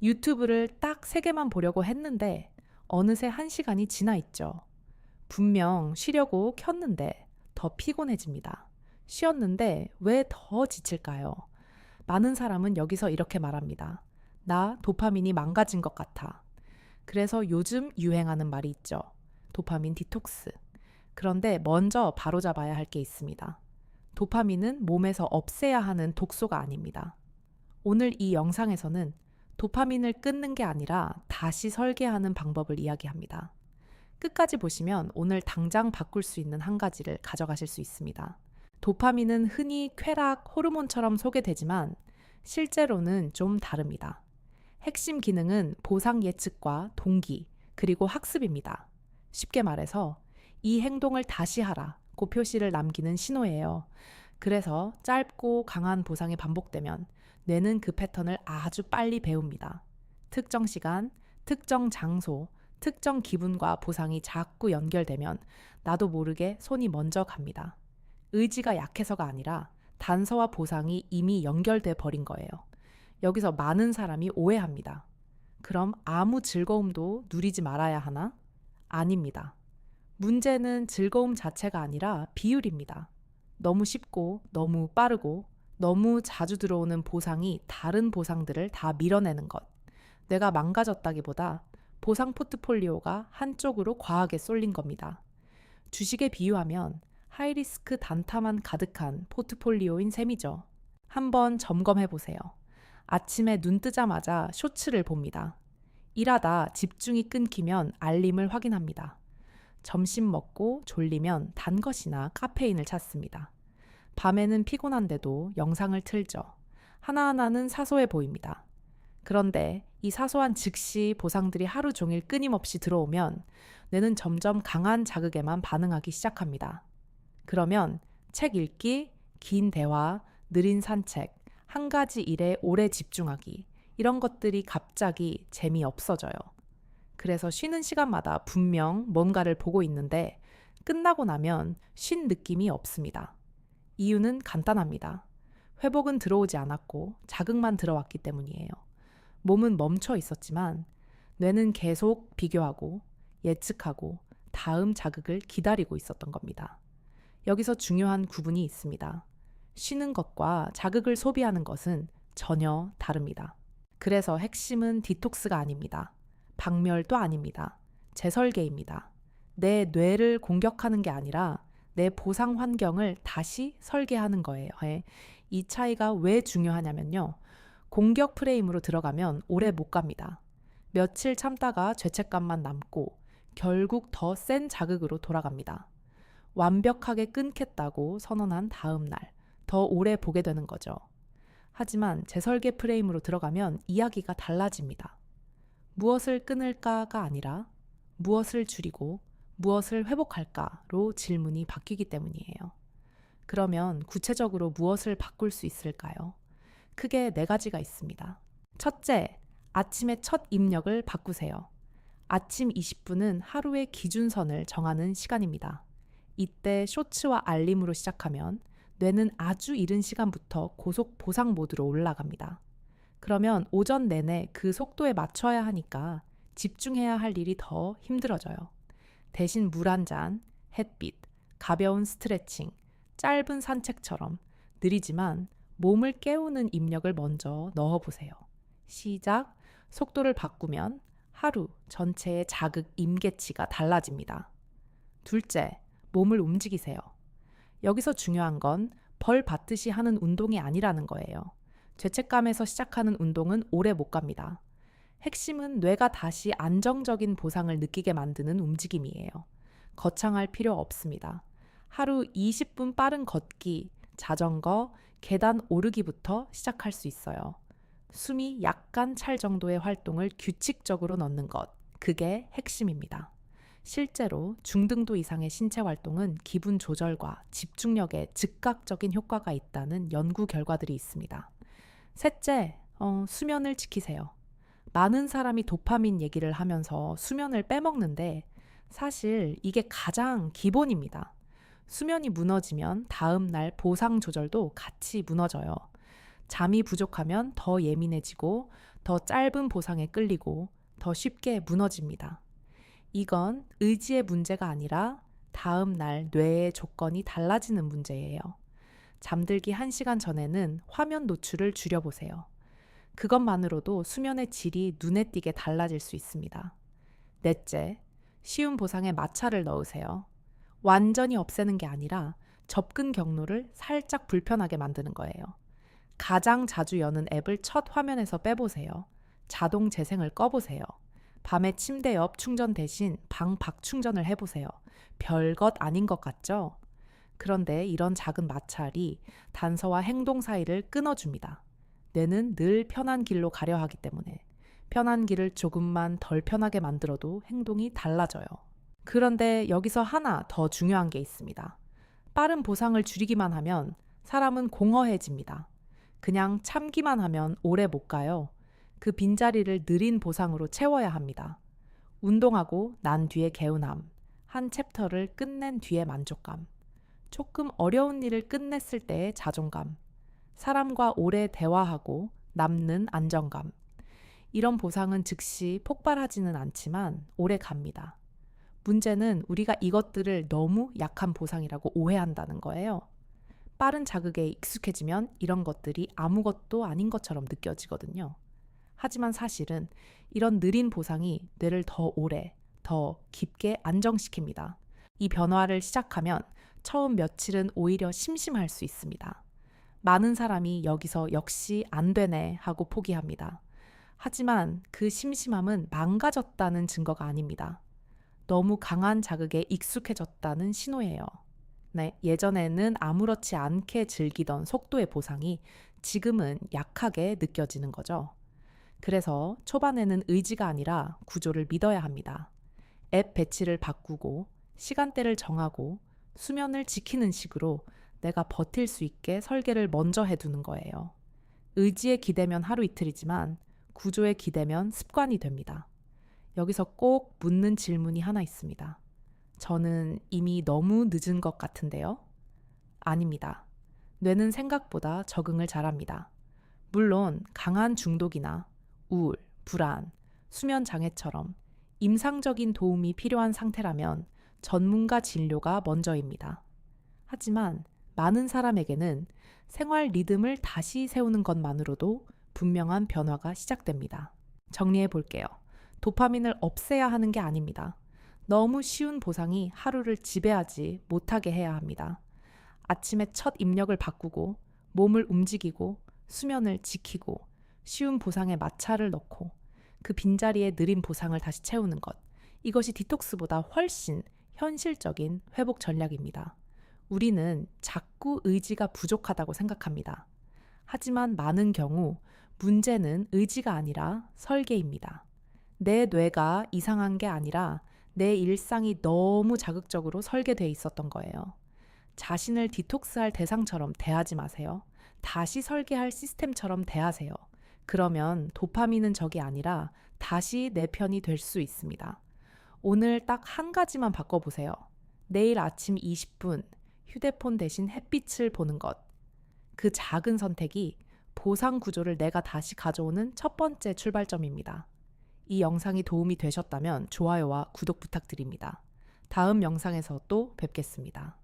유튜브를 딱 3개만 보려고 했는데 어느새 1시간이 지나 있죠. 분명 쉬려고 켰는데 더 피곤해집니다. 쉬었는데 왜 더 지칠까요? 많은 사람은 여기서 이렇게 말합니다. 나 도파민이 망가진 것 같아. 그래서 요즘 유행하는 말이 있죠. 도파민 디톡스. 그런데 먼저 바로잡아야 할 게 있습니다. 도파민은 몸에서 없애야 하는 독소가 아닙니다. 오늘 이 영상에서는 도파민을 끊는 게 아니라 다시 설계하는 방법을 이야기합니다. 끝까지 보시면 오늘 당장 바꿀 수 있는 한 가지를 가져가실 수 있습니다. 도파민은 흔히 쾌락, 호르몬처럼 소개되지만 실제로는 좀 다릅니다. 핵심 기능은 보상 예측과 동기, 그리고 학습입니다. 쉽게 말해서 이 행동을 다시 하라고 표시를 남기는 신호예요. 그래서 짧고 강한 보상이 반복되면 뇌는 그 패턴을 아주 빨리 배웁니다. 특정 시간, 특정 장소, 특정 기분과 보상이 자꾸 연결되면 나도 모르게 손이 먼저 갑니다. 의지가 약해서가 아니라 단서와 보상이 이미 연결돼 버린 거예요. 여기서 많은 사람이 오해합니다. 그럼 아무 즐거움도 누리지 말아야 하나? 아닙니다. 문제는 즐거움 자체가 아니라 비율입니다. 너무 쉽고 너무 빠르고 너무 자주 들어오는 보상이 다른 보상들을 다 밀어내는 것. 뇌가 망가졌다기보다 보상 포트폴리오가 한쪽으로 과하게 쏠린 겁니다. 주식에 비유하면 하이리스크 단타만 가득한 포트폴리오인 셈이죠. 한번 점검해 보세요. 아침에 눈 뜨자마자 쇼츠를 봅니다. 일하다 집중이 끊기면 알림을 확인합니다. 점심 먹고 졸리면 단 것이나 카페인을 찾습니다. 밤에는 피곤한데도 영상을 틀죠. 하나하나는 사소해 보입니다. 그런데 이 사소한 즉시 보상들이 하루 종일 끊임없이 들어오면 뇌는 점점 강한 자극에만 반응하기 시작합니다. 그러면 책 읽기, 긴 대화, 느린 산책, 한 가지 일에 오래 집중하기, 이런 것들이 갑자기 재미없어져요. 그래서 쉬는 시간마다 분명 뭔가를 보고 있는데 끝나고 나면 쉰 느낌이 없습니다. 이유는 간단합니다. 회복은 들어오지 않았고 자극만 들어왔기 때문이에요. 몸은 멈춰 있었지만 뇌는 계속 비교하고 예측하고 다음 자극을 기다리고 있었던 겁니다. 여기서 중요한 구분이 있습니다. 쉬는 것과 자극을 소비하는 것은 전혀 다릅니다. 그래서 핵심은 디톡스가 아닙니다. 박멸도 아닙니다. 재설계입니다. 내 뇌를 공격하는 게 아니라 내 보상 환경을 다시 설계하는 거예요. 이 차이가 왜 중요하냐면요. 공격 프레임으로 들어가면 오래 못 갑니다. 며칠 참다가 죄책감만 남고 결국 더 센 자극으로 돌아갑니다. 완벽하게 끊겠다고 선언한 다음 날 더 오래 보게 되는 거죠. 하지만 재설계 프레임으로 들어가면 이야기가 달라집니다. 무엇을 끊을까가 아니라 무엇을 줄이고 무엇을 회복할까로 질문이 바뀌기 때문이에요. 그러면 구체적으로 무엇을 바꿀 수 있을까요? 크게 4가지가 있습니다. 첫째, 아침의 첫 입력을 바꾸세요. 아침 20분은 하루의 기준선을 정하는 시간입니다. 이때 쇼츠와 알림으로 시작하면 뇌는 아주 이른 시간부터 고속 보상 모드로 올라갑니다. 그러면 오전 내내 그 속도에 맞춰야 하니까 집중해야 할 일이 더 힘들어져요. 대신 물 한 잔, 햇빛, 가벼운 스트레칭, 짧은 산책처럼 느리지만 몸을 깨우는 입력을 먼저 넣어보세요. 시작, 속도를 바꾸면 하루 전체의 자극 임계치가 달라집니다. 둘째, 몸을 움직이세요. 여기서 중요한 건 벌 받듯이 하는 운동이 아니라는 거예요. 죄책감에서 시작하는 운동은 오래 못 갑니다. 핵심은 뇌가 다시 안정적인 보상을 느끼게 만드는 움직임이에요. 거창할 필요 없습니다. 하루 20분 빠른 걷기, 자전거, 계단 오르기부터 시작할 수 있어요. 숨이 약간 찰 정도의 활동을 규칙적으로 넣는 것, 그게 핵심입니다. 실제로 중등도 이상의 신체 활동은 기분 조절과 집중력에 즉각적인 효과가 있다는 연구 결과들이 있습니다. 셋째, 수면을 지키세요. 많은 사람이 도파민 얘기를 하면서 수면을 빼먹는데 사실 이게 가장 기본입니다. 수면이 무너지면 다음 날 보상 조절도 같이 무너져요. 잠이 부족하면 더 예민해지고 더 짧은 보상에 끌리고 더 쉽게 무너집니다. 이건 의지의 문제가 아니라 다음 날 뇌의 조건이 달라지는 문제예요. 잠들기 1시간 전에는 화면 노출을 줄여보세요. 그것만으로도 수면의 질이 눈에 띄게 달라질 수 있습니다. 넷째, 쉬운 보상에 마찰을 넣으세요. 완전히 없애는 게 아니라 접근 경로를 살짝 불편하게 만드는 거예요. 가장 자주 여는 앱을 첫 화면에서 빼보세요. 자동 재생을 꺼보세요. 밤에 침대 옆 충전 대신 방 밖 충전을 해보세요. 별것 아닌 것 같죠? 그런데 이런 작은 마찰이 단서와 행동 사이를 끊어줍니다. 뇌는 늘 편한 길로 가려 하기 때문에 편한 길을 조금만 덜 편하게 만들어도 행동이 달라져요. 그런데 여기서 하나 더 중요한 게 있습니다. 빠른 보상을 줄이기만 하면 사람은 공허해집니다. 그냥 참기만 하면 오래 못 가요. 그 빈자리를 느린 보상으로 채워야 합니다. 운동하고 난 뒤의 개운함, 한 챕터를 끝낸 뒤의 만족감, 조금 어려운 일을 끝냈을 때의 자존감, 사람과 오래 대화하고 남는 안정감. 이런 보상은 즉시 폭발하지는 않지만 오래 갑니다. 문제는 우리가 이것들을 너무 약한 보상이라고 오해한다는 거예요. 빠른 자극에 익숙해지면 이런 것들이 아무것도 아닌 것처럼 느껴지거든요. 하지만 사실은 이런 느린 보상이 뇌를 더 오래, 더 깊게 안정시킵니다. 이 변화를 시작하면 처음 며칠은 오히려 심심할 수 있습니다. 많은 사람이 여기서 역시 안 되네 하고 포기합니다. 하지만 그 심심함은 망가졌다는 증거가 아닙니다. 너무 강한 자극에 익숙해졌다는 신호예요. 네, 예전에는 아무렇지 않게 즐기던 속도의 보상이 지금은 약하게 느껴지는 거죠. 그래서 초반에는 의지가 아니라 구조를 믿어야 합니다. 앱 배치를 바꾸고 시간대를 정하고 수면을 지키는 식으로 내가 버틸 수 있게 설계를 먼저 해두는 거예요. 의지에 기대면 하루 이틀이지만 구조에 기대면 습관이 됩니다. 여기서 꼭 묻는 질문이 하나 있습니다. 저는 이미 너무 늦은 것 같은데요? 아닙니다. 뇌는 생각보다 적응을 잘합니다. 물론 강한 중독이나 우울, 불안, 수면 장애처럼 임상적인 도움이 필요한 상태라면 전문가 진료가 먼저입니다. 하지만 많은 사람에게는 생활 리듬을 다시 세우는 것만으로도 분명한 변화가 시작됩니다. 정리해 볼게요. 도파민을 없애야 하는 게 아닙니다. 너무 쉬운 보상이 하루를 지배하지 못하게 해야 합니다. 아침에 첫 입력을 바꾸고 몸을 움직이고 수면을 지키고 쉬운 보상에 마찰을 넣고 그 빈자리에 느린 보상을 다시 채우는 것. 이것이 디톡스보다 훨씬 현실적인 회복 전략입니다. 우리는 자꾸 의지가 부족하다고 생각합니다. 하지만 많은 경우 문제는 의지가 아니라 설계입니다. 내 뇌가 이상한 게 아니라 내 일상이 너무 자극적으로 설계되어 있었던 거예요. 자신을 디톡스할 대상처럼 대하지 마세요. 다시 설계할 시스템처럼 대하세요. 그러면 도파민은 적이 아니라 다시 내 편이 될 수 있습니다. 오늘 딱 한 가지만 바꿔보세요. 내일 아침 20분 휴대폰 대신 햇빛을 보는 것. 그 작은 선택이 보상 구조를 내가 다시 가져오는 첫 번째 출발점입니다. 이 영상이 도움이 되셨다면 좋아요와 구독 부탁드립니다. 다음 영상에서 또 뵙겠습니다.